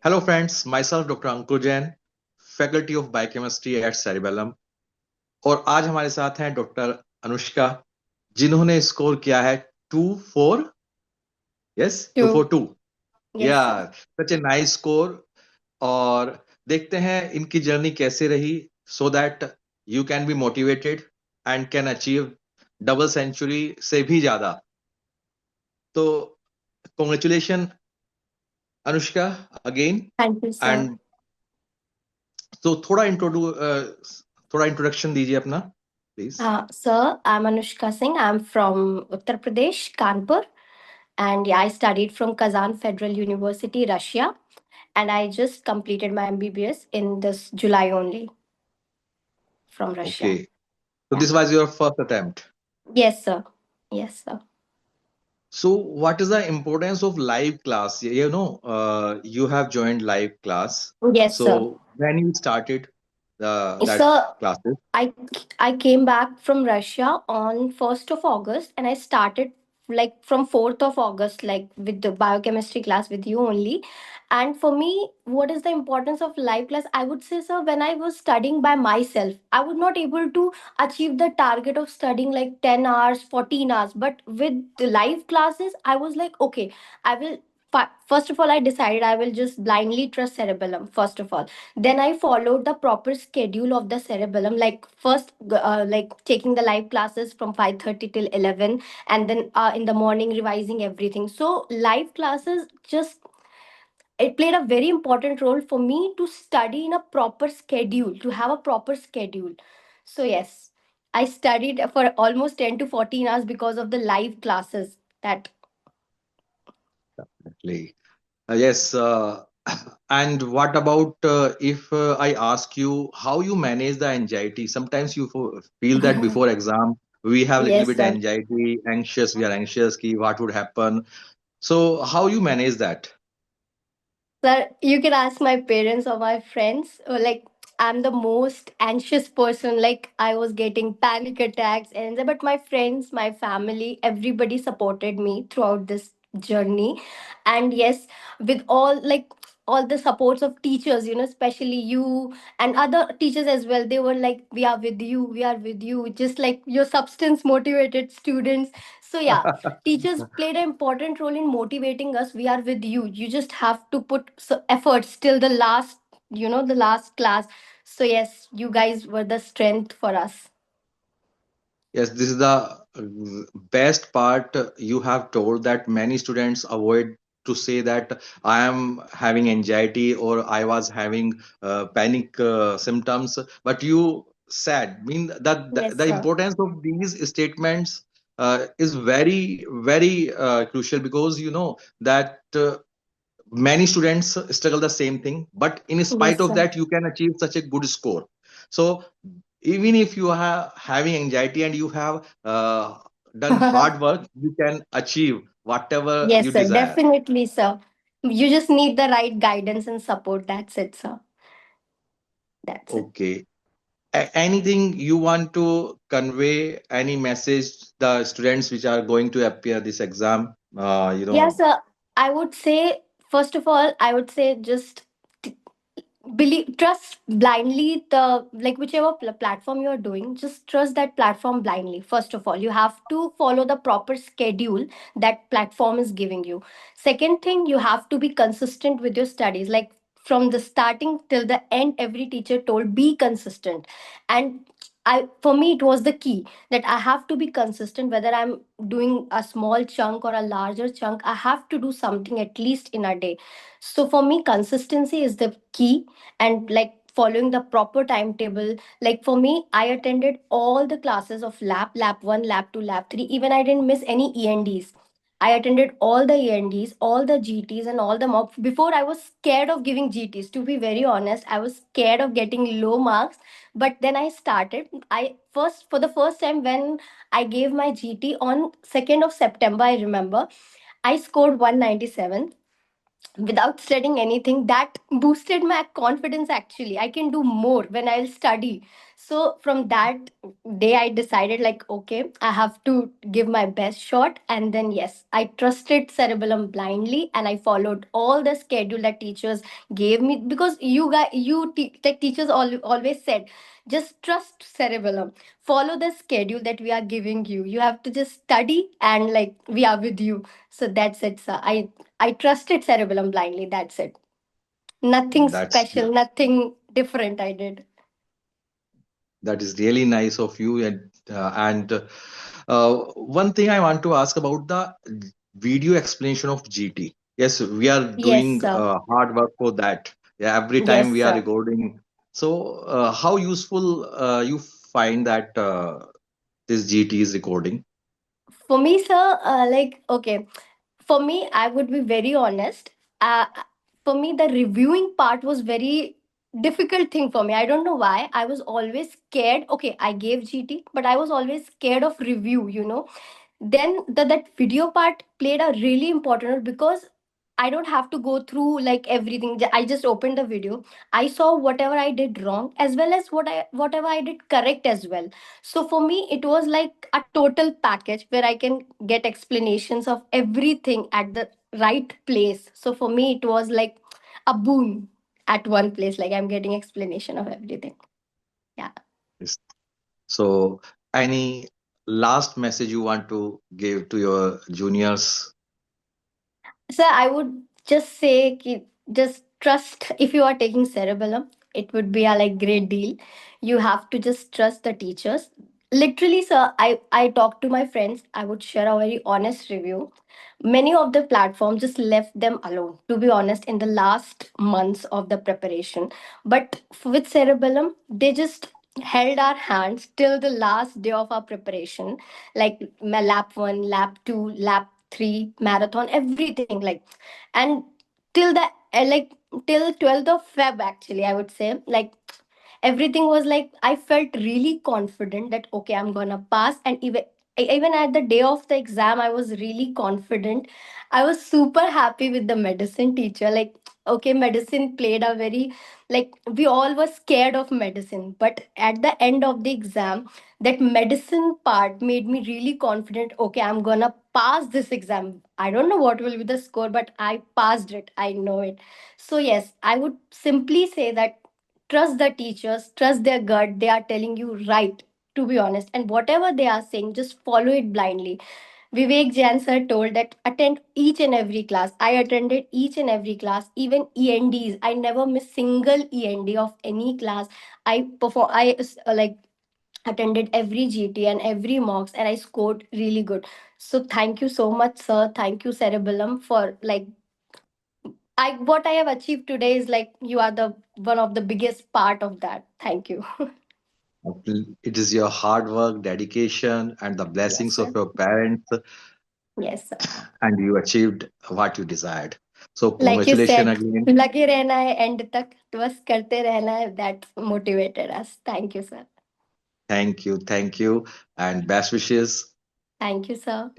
Hello friends, myself Dr. Ankur Jain, faculty of biochemistry at Cerebellum और आज हमारे साथ हैं डॉक्टर अनुष्का जिन्होंने स्कोर किया है 2-4 यस 2. 242 Yes, या sir. Such a nice score और देखते हैं इनकी जर्नी कैसे रही so that you can be motivated and can achieve double century से भी ज्यादा तो congratulation Anushka again Thank you, sir. And तो थोड़ा इंट्रोडक्शन दीजिए अपना please. Sir, I'm Anushka Singh. I'm from Uttar Pradesh, Kanpur. And yeah, I studied from Kazan Federal University, Russia. And I just completed my MBBS in this July only from Russia. Okay. So Yeah. this was your first attempt. Yes, sir. Yes, sir. So what is the importance of live class? You have joined live class. Yes, sir. So when you started that So classes? I I came back from Russia on 1st of August and I started like from 4th of August like with the biochemistry class with you only. And for me, what is the importance of live class? I would say, sir, when I was studying by myself, I would not able to achieve the target of studying like 10 hours, 14 hours. But with the live classes, I was like, okay, I will first of all, I decided I will just blindly trust cerebellum first of all. Then I followed the proper schedule of the cerebellum, like first like taking the live classes from 5:30 till 11, and then in the morning revising everything. So live classes just, it played a very important role for me to study in a proper schedule, to have a proper schedule. So yes, I studied for almost 10 to 14 hours because of the live classes that. Definitely. Yes. And what about if I ask you how you manage the anxiety? Sometimes you feel that before exam we have a little Yes, bit sir. anxiety, anxious. We are anxious. Ki what would happen? So how you manage that? Sir, you can ask my parents or my friends. Like, I'm the most anxious person. Like, I was getting panic attacks, and but my friends, my family, everybody supported me throughout this journey. And yes, with all the supports of teachers, especially you and other teachers as well, they were like, "We are with you. We are with you." Just like your substance motivated students. So yeah, teachers played an important role in motivating us. We are with you. You just have to put efforts till the last, the last class. So yes, you guys were the strength for us. Yes, this is the best part. You have told that many students avoid to say that I am having anxiety or I was having panic symptoms. But you said, mean that Yes, the sir. importance of these statements is very, very crucial because you know that many students struggle the same thing. But in spite Yes, of sir. that, you can achieve such a good score. So even if you are having anxiety and you have done hard work, you can achieve whatever you Yes, sir. desire. Definitely, sir. You just need the right guidance and support. That's it, sir. That's it. Okay. Anything you want to convey, any message the students which are going to appear this exam? Yes, sir. I would say, first of all, I would say just believe, trust blindly the, like, whichever platform you're doing, just trust that platform blindly. First of all, you have to follow the proper schedule that platform is giving you. Second thing, you have to be consistent with your studies, like from the starting till the end. Every teacher told be consistent. And for me, it was the key that I have to be consistent. Whether I'm doing a small chunk or a larger chunk, I have to do something at least in a day. So for me, consistency is the key. And like following the proper timetable, like for me, I attended all the classes of lab 1, lab 2, lab 3. Even I didn't miss any ENDs. I attended all the ENDs, all the GTs, and all the mock. Before, I was scared of giving GTs. To be very honest, I was scared of getting low marks. But then I started. For the first time, when I gave my GT on 2nd of September, I remember I scored 197 without studying anything. That boosted my confidence. Actually, I can do more when I'll study. So from that day, I decided like, okay, I have to give my best shot. And then yes, I trusted Cerebellum blindly, and I followed all the schedule that teachers gave me, because you guys, like teachers always said, just trust Cerebellum, follow the schedule that we are giving you. You have to just study, and like we are with you. So that's it, sir. I trusted Cerebellum blindly. That's it. Nothing That's special, nothing different I did. that is really nice of you. And one thing I want to ask about the video explanation of GT. Yes, we are Yes, doing sir. hard work for that. Yeah, every time Yes, we are sir. recording. So, how useful you find that this GT is recording? For me, sir, like, okay, for me, I would be very honest. For me, the reviewing part was very difficult thing for me. I don't know why. I was always scared. Okay, I gave GT, but I was always scared of review, then that video part played a really important role, because I don't have to go through like everything. I just opened the video, I saw whatever I did wrong, as well as whatever I did correct as well. So for me it was like a total package where I can get explanations of everything at the right place. So for me it was like a boon at one place, like I'm getting explanation of everything. Yeah. Yes. So, any last message you want to give to your juniors? So I would just say just trust. If you are taking Cerebellum, it would be a like great deal. You have to just trust the teachers. Literally, sir, I talk to my friends. I would share a very honest review. Many of the platforms just left them alone, to be honest, in the last months of the preparation. But with Cerebellum, they just held our hands till the last day of our preparation, like my lap 1, lap 2, lap 3, marathon, everything, like. And till the like till 12th of Feb, actually, I would say, like, everything was like, I felt really confident that okay, I'm gonna pass. And even at the day of the exam, I was really confident. I was super happy with the medicine teacher. Like, okay, medicine played a very, like, we all were scared of medicine, but at the end of the exam, that medicine part made me really confident. Okay, I'm gonna pass this exam. I don't know what will be the score, but I passed it, I know it. So yes, I would simply say that trust the teachers, trust their gut. They are telling you right, to be honest. And whatever they are saying, just follow it blindly. Vivek Jain sir told that attend each and every class. I attended each and every class, even ENDs. I never missed single END of any class. I attended every GT and every mocks, and I scored really good. So thank you so much, sir. Thank you, Cerebellum, for like I what I have achieved today is like you are the one of the biggest part of that. Thank you. It is your hard work, dedication, and the Yes, blessings of sir. your parents, Yes, sir. and you achieved what you desired. So, Like you congratulations said, again. लगे रहना है end तक, बस करते रहना है. That motivated us. Thank you, sir. Thank you, and best wishes. Thank you, sir.